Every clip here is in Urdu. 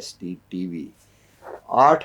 ST TV। 8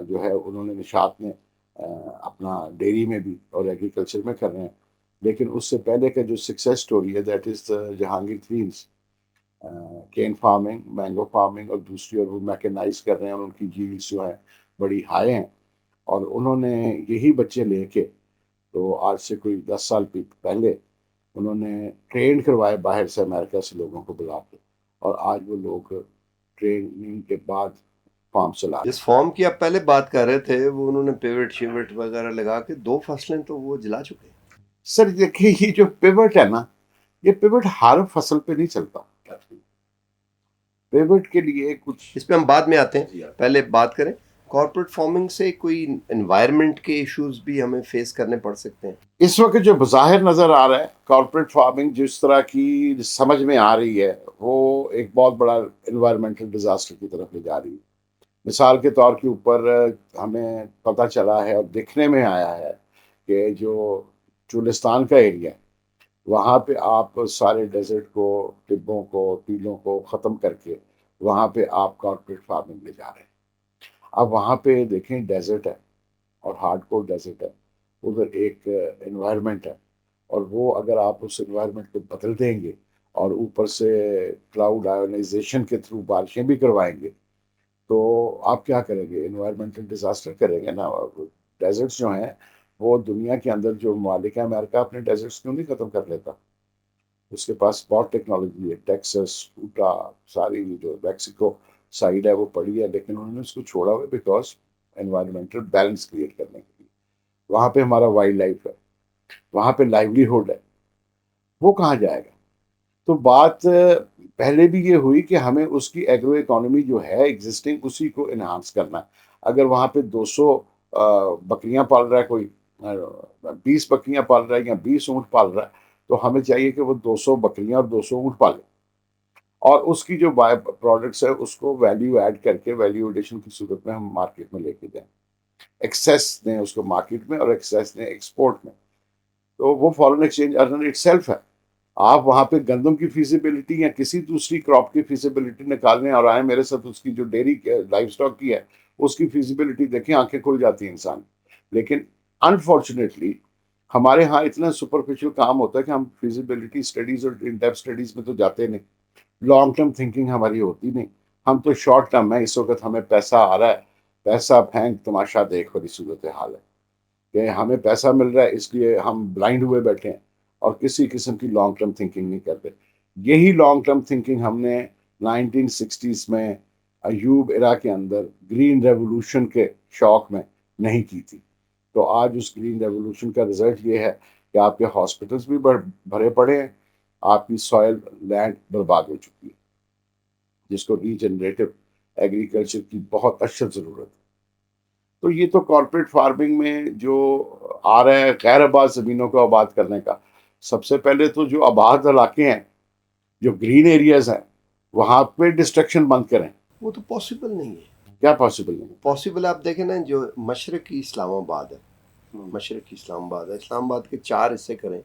جو ہے انہوں نے نشاط میں اپنا ڈیری میں بھی اور ایگریکلچر میں کر رہے ہیں. لیکن اس سے پہلے کا جو سکسیس سٹوری ہے that is Jahangir Greens, cane farming, mango farming, اور دوسری اور وہ میکنائز کر رہے ہیں اور ان کی جیلز جو ہیں بڑی ہائی ہیں. اور انہوں نے یہی بچے لے کے تو آج سے کوئی 10 سال پہلے انہوں نے ٹرین کروائے باہر سے، امریکہ سے لوگوں کو بلا کے، اور آج وہ لوگ ٹریننگ کے بعد فارم چلا رہے جس فارم کی آپ پہلے بات کر رہے تھے وہ انہوں نے پیوٹ شیوٹ وغیرہ لگا کے 2 فصلیں تو وہ جلا چکے ہیں. سر دیکھیے یہ جو پیوٹ ہے نا، یہ پیوٹ ہر فصل پہ نہیں چلتا. پیوٹ کے لیے کچھ اس پہ ہم بعد میں آتے ہیں، پہلے بات کریں کارپوریٹ فارمنگ سے کوئی انوائرمنٹ کے ایشوز بھی ہمیں فیس کرنے پڑ سکتے ہیں. اس وقت جو بظاہر نظر آ رہا ہے کارپوریٹ فارمنگ جس طرح کی سمجھ میں آ رہی ہے وہ ایک بہت بڑا انوائرمنٹل ڈیزاسٹر کی طرف لے جا رہی ہے. مثال کے طور کے اوپر ہمیں پتہ چلا ہے اور دیکھنے میں آیا ہے کہ جو چولستان کا ایریا ہے وہاں پہ آپ سارے ڈیزرٹ کو، ٹبوں کو، ٹیلوں کو ختم کر کے وہاں پہ آپ کارپوریٹ فارمنگ لے جا رہے ہیں. اب وہاں پہ دیکھیں ڈیزرٹ ہے اور ہارڈ کور ڈیزرٹ ہے، ادھر ایک انوائرمنٹ ہے، اور وہ اگر آپ اس انوائرمنٹ کو بدل دیں گے اور اوپر سے کلاؤڈ آئونائزیشن کے تھرو بارشیں بھی کروائیں گے تو آپ کیا کریں گے؟ انوائرمنٹل ڈیزاسٹر کریں گے نا. ڈیزرٹس جو ہیں وہ دنیا کے اندر جو ممالک ہیں، امریکہ اپنے ڈیزرٹس کیوں نہیں ختم کر لیتا؟ اس کے پاس بہت ٹیکنالوجی ہے، ٹیکسس، اوٹا، ساری جو میکسیکو سائڈ ہے وہ پڑی ہے، لیکن انہوں نے اس کو چھوڑا ہوا بیکاز انوائرمنٹل بیلنس کریٹ کرنے کے لیے. وہاں پہ ہمارا وائلڈ لائف ہے، وہاں پہ لائیولی ہوڈ ہے، وہ کہاں جائے گا؟ تو بات پہلے بھی یہ ہوئی کہ ہمیں اس کی ایگرو اکانومی جو ہے ایگزسٹنگ اسی کو انہانس کرنا ہے. اگر وہاں پہ 200 بکریاں پال رہا ہے کوئی، 20 بکریاں پال رہا ہے یا 20 اونٹ پال رہا ہے، تو ہمیں چاہیے کہ وہ 200 بکریاں اور 200 اونٹ پالے اور اس کی جو بائی پروڈکٹس ہے اس کو ویلیو ایڈ کر کے ویلیو ایڈیشن کی صورت میں ہم مارکیٹ میں لے کے جائیں، ایکسیس دیں اس کو مارکیٹ میں اور ایکسیس دیں ایکسپورٹ میں. تو وہ foreign exchange earner it self ہے. آپ وہاں پہ گندم کی فیزیبلٹی یا کسی دوسری کراپ کی فیزیبلٹی نکالنے اور آئیں میرے ساتھ، اس کی جو ڈیری لائف سٹاک کی ہے اس کی فیزیبلٹی دیکھیں، آنکھیں کھل جاتی ہیں انسان. لیکن انفارچونیٹلی ہمارے ہاں اتنا سپرفیشل کام ہوتا ہے کہ ہم فیزیبلٹی اسٹڈیز اور ان ڈیپتھ اسٹڈیز میں تو جاتے نہیں. لانگ ٹرم تھنکنگ ہماری ہوتی نہیں، ہم تو شارٹ ٹرم ہے. اس وقت ہمیں پیسہ آ رہا ہے، پیسہ پھینک تماشا دیکھ والی صورت حال ہے کہ ہمیں پیسہ مل رہا ہے اس لیے ہم بلائنڈ ہوئے بیٹھے ہیں اور کسی قسم کی لانگ ٹرم تھنکنگ نہیں کرتے. یہی لانگ ٹرم تھنکنگ ہم نے 1960s میں ایوب ایرا کے اندر گرین ریولوشن کے شوق میں نہیں کی تھی. تو آج اس گرین ریولوشن کا رزلٹ یہ ہے کہ آپ کے ہاسپٹلس بھی بھرے پڑے ہیں، آپ کی سوائل لینڈ برباد ہو چکی ہے جس کو ریجنریٹو ایگریکلچر کی بہت اشد ضرورت ہے. تو یہ تو کارپوریٹ فارمنگ میں جو آ رہا ہے غیر آباد زمینوں کو آباد کرنے کا، سب سے پہلے تو جو آباد علاقے ہیں، جو گرین ایریاز ہیں، وہاں پہ ڈسٹرکشن بند کریں. وہ تو پاسبل نہیں ہے. کیا پاسبل نہیں؟ پاسبل آپ دیکھیں نا، جو مشرقی اسلام آباد ہے، مشرقی اسلام آباد ہے، اسلام آباد کے 4 حصے کریں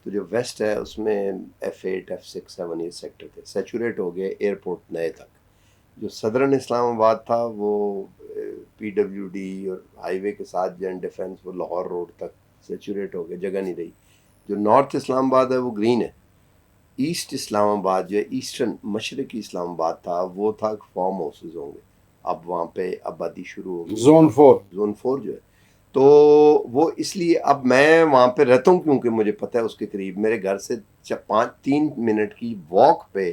تو جو ویسٹ ہے اس میں F8 F6 7 یہ سیکٹر تھے، سیچوریٹ ہو گئے ایئرپورٹ نئے تک. جو صدرن اسلام آباد تھا وہ PWD اور ہائی وے کے ساتھ جین ڈیفنس وہ لاہور روڈ تک سیچوریٹ ہو گئے، جگہ نہیں رہی. جو نارتھ اسلام آباد ہے وہ گرین ہے. ایسٹ اسلام آباد جو ہے ایسٹرن مشرقی اسلام آباد تھا وہ تھا فارم ہاؤسز ہوں گے، اب وہاں پہ آبادی شروع ہو گئی. زون 4 جو ہے تو وہ اس لیے اب میں وہاں پہ رہتا ہوں کیونکہ مجھے پتہ ہے اس کے قریب میرے گھر سے 3 منٹ کی واک پہ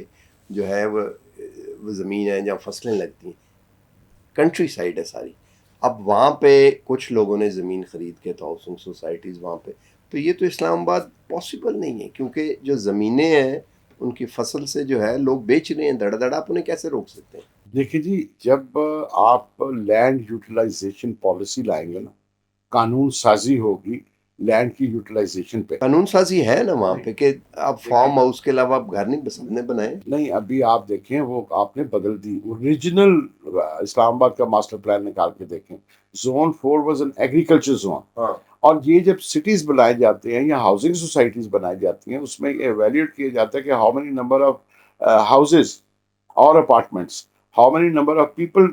جو ہے وہ زمین ہے جہاں فصلیں لگتی ہیں، کنٹری سائڈ ہے ساری. اب وہاں پہ کچھ لوگوں نے زمین خرید کے تو ہاؤسنگ سوسائٹیز وہاں پہ، تو یہ تو اسلام آباد پاسبل نہیں ہے کیونکہ جو زمینیں ہیں ان کی فصل سے جو ہے لوگ بیچ رہے ہیں دڑ دڑ، آپ انہیں کیسے روک سکتے ہیں؟ دیکھیں جی، جب آپ لینڈ یوٹیلائزیشن پالیسی لائیں گے نا، قانون سازی ہوگی لینڈ کی یوٹیلائزیشن پہ. قانون سازی ہے نا وہاں پہ کہ اب فارم ہاؤس کے علاوہ آپ گھر نہیں بنائے. نہیں، ابھی آپ دیکھیں وہ آپ نے بدل دی. اوریجنل اسلام آباد کا ماسٹر پلان نکال کے دیکھیں، zone 4 was an agriculture zone. اور یہ جب سٹیز بنائے جاتے ہیں یا ہاؤسنگ سوسائٹیز بنائی جاتی ہیں اس میں یہ ایویلیوٹ کیا جاتا ہے کہ how many number of houses اور apartments how many number of people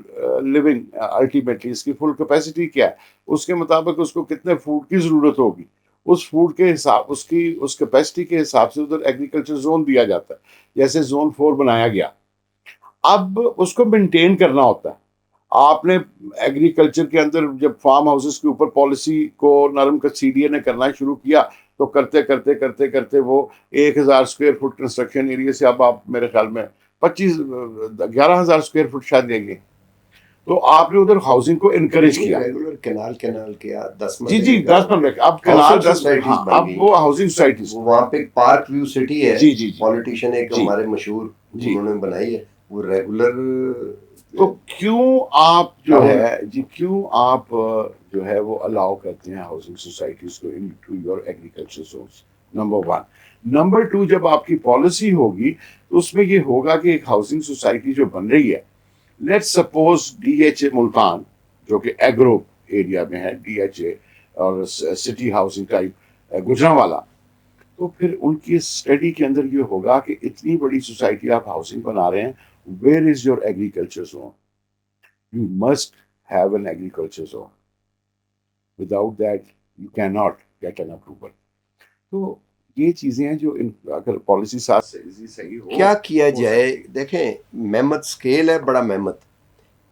living ultimately, اس کی فل کیپیسٹی کیا ہے، اس کے مطابق اس کو کتنے فوڈ کی ضرورت ہوگی، اس فوڈ کے حساب، اس کیپیسٹی کے حساب سے ادھر ایگریکلچر زون دیا جاتا ہے، جیسے زون 4 بنایا گیا. اب اس کو مینٹین کرنا ہوتا ہے. آپ نے ایگریکلچر کے اندر جب فارم ہاؤسز کے اوپر پالیسی کو نرم کا سی ڈی اے نے کرنا شروع کیا تو کرتے کرتے کرتے کرتے وہ 1,000 اسکوائر فٹ کنسٹرکشن ایریا سے اب آپ میرے خیال میں 11,000 اسکوائر فٹ شاید لیں گے. تو آپ نے ادھر ہاؤسنگ کو انکریج کیا. ریگولر کینال کیا 10 جی 10 15 اب کینال 10 اب وہ ہاؤسنگ سوسائٹیز وہاں پہ پارک ویو سٹی ہے. جی پولیٹیشین ایک ہمارے مشہور انہوں نے بنائی ہے وہ ریگولر. تو کیوں آپ جو ہے کیوں آپ جو ہے وہ الاؤ کرتے ہیں ہاؤسنگ سوسائٹیز کو into your agriculture zones? Number 1. Number 2، جب آپ کی پالیسی ہوگی تو اس میں یہ ہوگا کہ ایک ہاؤسنگ سوسائٹی جو بن رہی ہے، let suppose D H A Multan جو کہ ایگرو ایریا میں ہے، ڈی ایچ اے اور سٹی ہاؤسنگ ٹائپ گجرانوالا، تو پھر ان کی اسٹڈی کے اندر یہ ہوگا کہ اتنی بڑی سوسائٹی آپ ہاؤسنگ بنا رہے ہیں، where is your agriculture zone? You must have an agriculture zone. Without that, you cannot get an approval. تو یہ چیزیں ہیں جو اگر پالیسی ساتھ صحیح ہو. کیا کیا جائے؟ دیکھیں مہمت اسکیل ہے بڑا مہمت.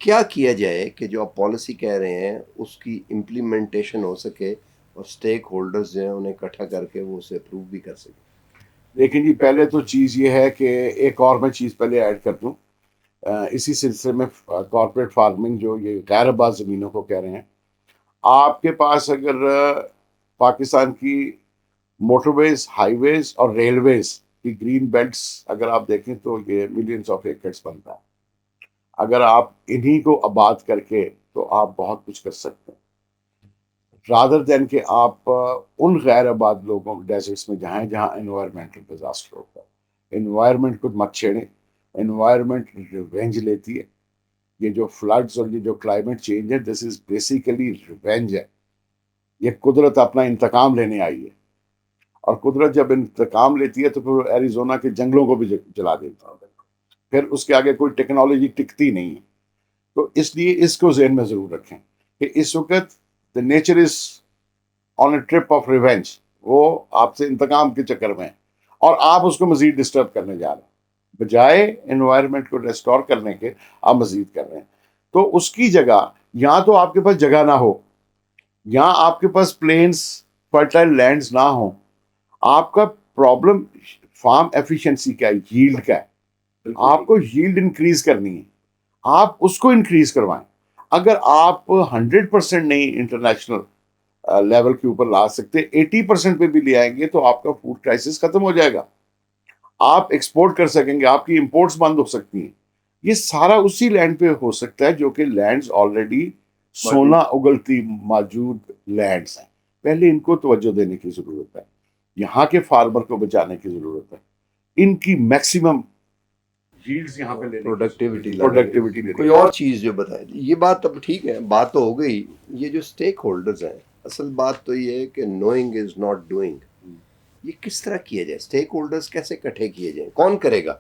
کیا کیا جائے کہ جو آپ پالیسی کہہ رہے ہیں اس کی امپلیمنٹیشن ہو سکے اور سٹیک ہولڈرز جو ہیں انہیں اکٹھا کر کے وہ اسے اپروو بھی کر سکیں؟ لیکن جی پہلے تو چیز یہ ہے کہ ایک اور میں چیز پہلے ایڈ کر دوں اسی سلسلے میں، کارپوریٹ فارمنگ جو یہ غیر آباد زمینوں کو کہہ رہے ہیں، آپ کے پاس اگر پاکستان کی موٹر ویز، ہائی ویز اور ریلویز کی گرین بیلٹس اگر آپ دیکھیں تو یہ ملینز آف ایکڑز بنتا ہے. اگر آپ انہی کو آباد کر کے تو آپ بہت کچھ کر سکتے ہیں، رادر دین کہ آپ ان غیر آباد لوگوں ڈیزرٹس میں جہاں انوائرمنٹل ڈیزاسٹر ہوتا ہے. انوائرمنٹ کو مت چھیڑیں، انوائرمنٹ ریونج لیتی ہے. یہ جو فلڈز اور یہ جو کلائمیٹ چینج ہے، دس از بیسیکلی ریونج ہے. یہ قدرت اپنا انتقام لینے آئی ہے، اور قدرت جب انتقام لیتی ہے تو پھر ایریزونا کے جنگلوں کو بھی جلا دیتا ہے، پھر اس کے آگے کوئی ٹیکنالوجی ٹکتی نہیں ہے. تو اس لیے اس کو ذہن میں ضرور رکھیں کہ اس وقت the nature is on a trip of revenge. وہ آپ سے انتقام کے چکر میں ہیں اور آپ اس کو مزید ڈسٹرب کرنے جا رہے ہیں، بجائے انوائرمنٹ کو ریسٹور کرنے کے آپ مزید کر رہے ہیں. تو اس کی جگہ یا تو آپ کے پاس جگہ نہ ہو، یا آپ کے پاس پلینس فرٹائل لینڈز نہ ہوں. آپ کا پرابلم فارم ایفیشنسی کا ہے، ییلڈ کا ہے. آپ کو ییلڈ انکریز کرنی ہے، آپ اس کو انکریز کروائیں. اگر آپ 100% نہیں انٹرنیشنل لیول کے اوپر لا سکتے، 80% پہ بھی لے آئیں گے تو آپ کا فوڈ کرائسس ختم ہو جائے گا. آپ ایکسپورٹ کر سکیں گے، آپ کی امپورٹس بند ہو سکتی ہیں. یہ سارا اسی لینڈ پہ ہو سکتا ہے جو کہ لینڈز آلریڈی سونا اگلتی موجود لینڈز ہیں. پہلے ان کو توجہ دینے کی ضرورت ہے، یہاں کے فارمر کو بچانے کی ضرورت ہے، ان کی میکسیمم یہاں پہ پروڈکٹیوٹی. کوئی اور چیز جو بتائیں. یہ بات اب ٹھیک ہے، بات تو ہو گئی. یہ جو اسٹیک ہولڈرز ہیں، اصل بات تو یہ ہے کہ نوئنگ از ناٹ ڈوئنگ. یہ کس طرح کیا جائے؟ اسٹیک ہولڈرز کیسے اکٹھے کیے جائیں؟ کون کرے گا؟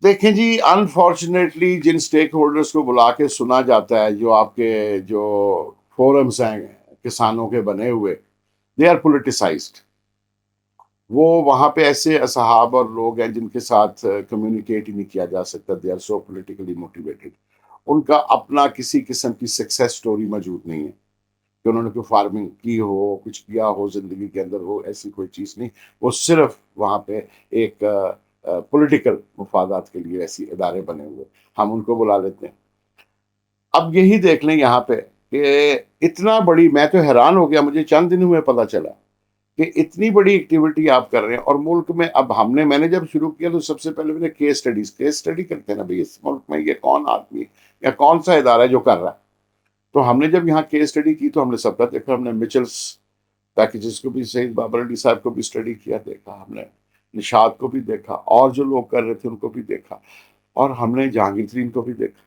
دیکھیں جی، انفارچونیٹلی جن اسٹیک ہولڈرز کو بلا کے سنا جاتا ہے، جو آپ کے جو فورمز ہیں کسانوں کے بنے ہوئے، دے آر پولیٹیسائزڈ. وہ وہاں پہ ایسے اصحاب اور لوگ ہیں جن کے ساتھ کمیونیکیٹ ہی نہیں کیا جا سکتا. They are so politically motivated. ان کا اپنا کسی قسم کی سکسیس سٹوری موجود نہیں ہے کہ انہوں نے کوئی فارمنگ کی ہو، کچھ کیا ہو زندگی کے اندر. وہ ایسی کوئی چیز نہیں. وہ صرف وہاں پہ ایک پولیٹیکل مفادات کے لیے ایسی ادارے بنے ہوئے، ہم ان کو بلا لیتے ہیں. اب یہی دیکھ لیں یہاں پہ کہ اتنا بڑی، میں تو حیران ہو گیا، مجھے چند دنوں میں پتہ چلا کہ اتنی بڑی ایکٹیویٹی آپ کر رہے ہیں. اور ملک میں اب میں نے جب شروع کیا تو سب سے پہلے میں نے کیس اسٹڈی کرتے ہیں نا بھائی، اس ملک میں یہ کون آدمی یا کون سا ادارہ ہے جو کر رہا ہے. تو ہم نے جب یہاں کیس اسٹڈی کی تو ہم نے سب کا دیکھا. ہم نے مچلس پیکیجز کو بھی، سید بابر علی صاحب کو بھی اسٹڈی کیا، دیکھا. ہم نے نشاد کو بھی دیکھا، اور جو لوگ کر رہے تھے ان کو بھی دیکھا، اور ہم نے جہانگیر ترین کو بھی دیکھا.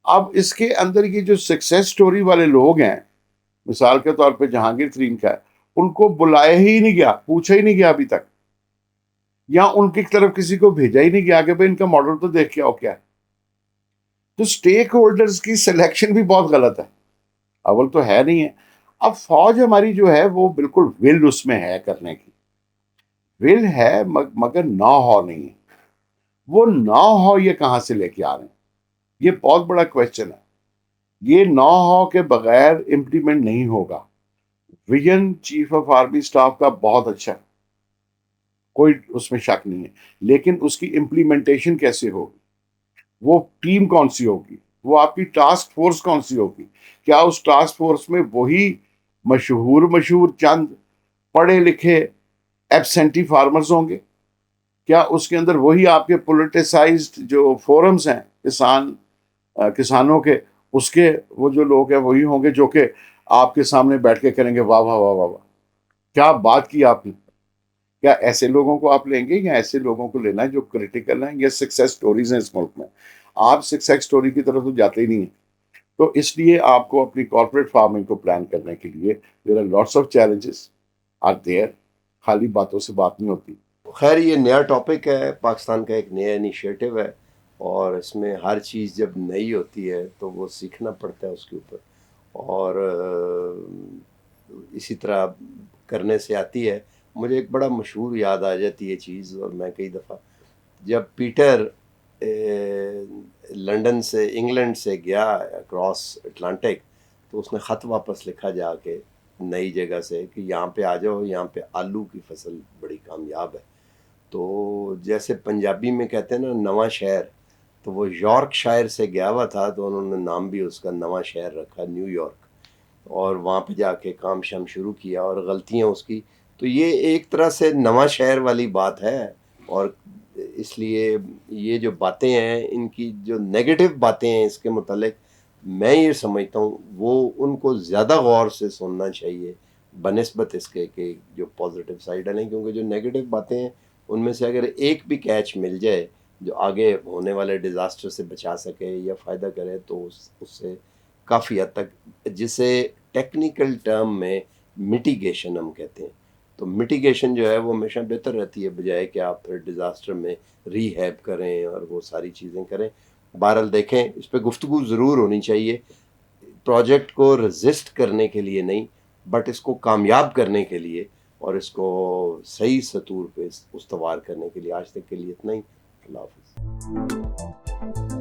اب اس کے اندر یہ جو سکسیس سٹوری والے لوگ ہیں، مثال کے طور پہ جہانگیر ترین کا ہے، ان کو بلایا ہی نہیں گیا، پوچھا ہی نہیں گیا ابھی تک، یا ان کی طرف کسی کو بھیجا ہی نہیں گیا کہ بھائی ان کا ماڈل تو دیکھ کے آؤ کیا ہے. تو اسٹیک ہولڈرز کی سلیکشن بھی بہت غلط ہے. اول تو ہے نہیں ہے. اب فوج ہماری جو ہے وہ بالکل ول اس میں ہے کرنے کی، ول ہے مگر نو ہو نہیں ہے. وہ نو ہو یہ کہاں سے لے کے آ رہے ہیں؟ یہ بہت بڑا کوشچن ہے. یہ نو ہو کے بغیر امپلیمنٹ نہیں ہوگا. Vision chief of army staff کا بہت اچھا ہے، کوئی اس میں شک نہیں ہے، لیکن اس کی امپلیمنٹیشن کیسے ہوگی؟ وہ ٹیم کون سی ہوگی؟ وہ آپ کی ٹاسک فورس کون سی ہوگی؟ کیا اس ٹاسک فورس میں وہی مشہور چند پڑھے لکھے ایبسینٹی فارمرز ہوں گے؟ کیا اس کے اندر وہی آپ کے پولیٹیسائزڈ جو فورمز ہیں کسانوں کے، اس کے وہ جو لوگ ہیں وہی ہوں گے جو کہ آپ کے سامنے بیٹھ کے کریں گے واہ واہ واہ واہ واہ کیا بات کی آپ نے؟ کیا ایسے لوگوں کو آپ لیں گے یا ایسے لوگوں کو لینا ہے جو کریٹیکل ہیں؟ یہ سکسیس سٹوریز ہیں اس ملک میں. آپ سکسیس سٹوری کی طرف تو جاتے ہی نہیں ہیں. تو اس لیے آپ کو اپنی کارپوریٹ فارمنگ کو پلان کرنے کے لیے there are lots of challenges are there. خالی باتوں سے بات نہیں ہوتی. خیر یہ نیا ٹاپک ہے، پاکستان کا ایک نیا انیشیٹو ہے، اور اس میں ہر چیز جب نئی ہوتی ہے تو وہ سیکھنا پڑتا ہے اس کے اوپر، اور اسی طرح کرنے سے آتی ہے. مجھے ایک بڑا مشہور یاد آ جاتی ہے چیز، اور میں کئی دفعہ جب پیٹر لنڈن سے انگلینڈ سے گیا اکراس اٹلانٹک، تو اس نے خط واپس لکھا جا کے نئی جگہ سے کہ یہاں پہ آ جاؤ، یہاں پہ آلو کی فصل بڑی کامیاب ہے. تو جیسے پنجابی میں کہتے ہیں نا نواں شہر، تو وہ یارک شائر سے گیا ہوا تھا، تو انہوں نے نام بھی اس کا نواں شہر رکھا، نیو یارک. اور وہاں پہ جا کے کام شام شروع کیا، اور غلطیاں اس کی. تو یہ ایک طرح سے نواں شہر والی بات ہے. اور اس لیے یہ جو باتیں ہیں، ان کی جو نیگیٹو باتیں ہیں اس کے متعلق، میں یہ سمجھتا ہوں وہ ان کو زیادہ غور سے سننا چاہیے بنسبت اس کے کہ جو پازیٹیو سائڈ ہے. نہیں، کیونکہ جو نیگیٹو باتیں ہیں ان میں سے اگر ایک بھی کیچ مل جائے جو آگے ہونے والے ڈیزاسٹر سے بچا سکے یا فائدہ کرے، تو اس سے کافی حد تک، جسے ٹیکنیکل ٹرم میں میٹیگیشن ہم کہتے ہیں، تو میٹیگیشن جو ہے وہ ہمیشہ بہتر رہتی ہے بجائے کہ آپ پھر ڈیزاسٹر میں ری ہیب کریں اور وہ ساری چیزیں کریں. بہرحال دیکھیں، اس پہ گفتگو ضرور ہونی چاہیے، پروجیکٹ کو رزسٹ کرنے کے لیے نہیں، بٹ اس کو کامیاب کرنے کے لیے اور اس کو صحیح سطور پہ استوار کرنے کے لیے. آج تک کے لیے اتنا ہی. اللہ حافظ.